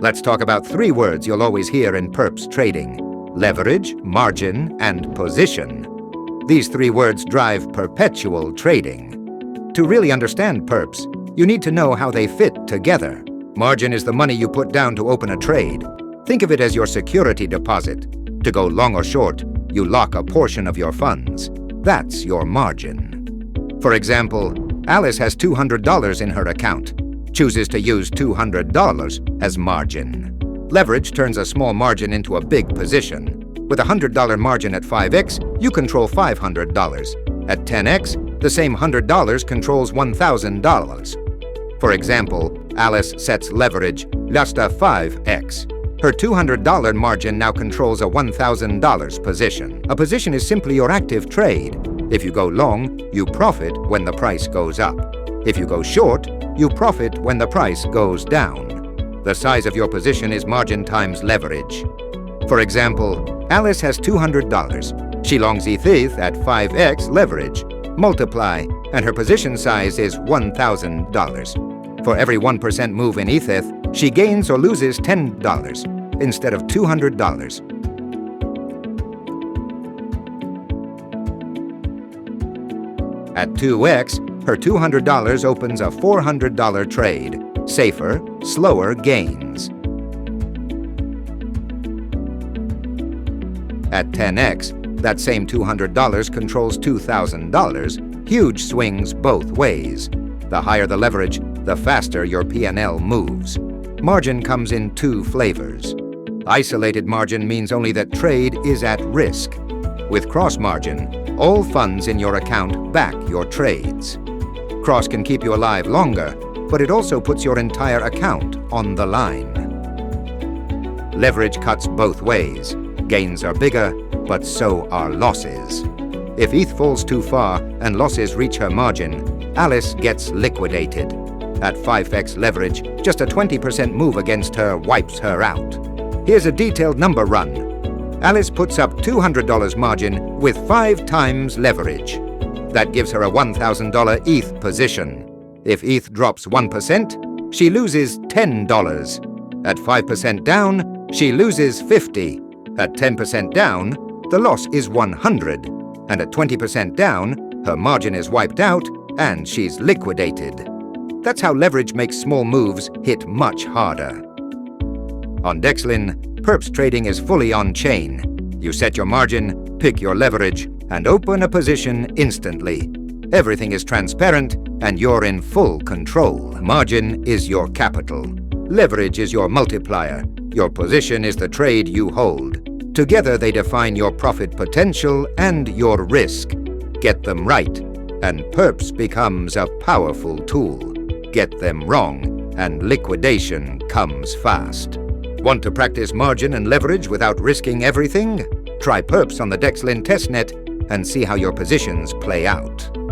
Let's talk about three words you'll always hear in Perps trading: leverage, margin, and position. These three words drive perpetual trading. To really understand Perps, you need to know how they fit together. Margin is the money you put down to open a trade. Think of it as your security deposit. To go long or short, you lock a portion of your funds. That's your margin. For example, Alice has $200 in her account, chooses to use $200 as margin. Leverage turns a small margin into a big position. With a $100 margin at 5x, you control $500. At 10x, the same $100 controls $1,000. For example, Alice sets leverage just a 5x. Her $200 margin now controls a $1,000 position. A position is simply your active trade. If you go long, you profit when the price goes up. If you go short, you profit when the price goes down. The size of your position is margin times leverage. For example, Alice has $200. She longs ETH at 5x leverage. Multiply, and her position size is $1,000. For every 1% move in ETH, she gains or loses $10 instead of $200. At 2x, her $200 opens a $400 trade. Safer, slower gains. At 10x, that same $200 controls $2,000. Huge swings both ways. The higher the leverage, the faster your P&L moves. Margin comes in two flavors. Isolated margin means only that trade is at risk. With cross margin, all funds in your account back your trades. Cross can keep you alive longer, but it also puts your entire account on the line. Leverage cuts both ways. Gains are bigger, but so are losses. If ETH falls too far and losses reach her margin, Alice gets liquidated. At 5x leverage, just a 20% move against her wipes her out. Here's a detailed number run. Alice puts up $200 margin with 5 times leverage. That gives her a $1,000 ETH position. If ETH drops 1%, she loses $10. At 5% down, she loses $50. At 10% down, the loss is $100. And at 20% down, her margin is wiped out and she's liquidated. That's how leverage makes small moves hit much harder. On Dexlin, Perps trading is fully on-chain. You set your margin, pick your leverage, and open a position instantly. Everything is transparent, and you're in full control. Margin is your capital. Leverage is your multiplier. Your position is the trade you hold. Together they define your profit potential and your risk. Get them right, and Perps becomes a powerful tool. Get them wrong, and liquidation comes fast. Want to practice margin and leverage without risking everything? Try Perps on the Dexlin testnet and see how your positions play out.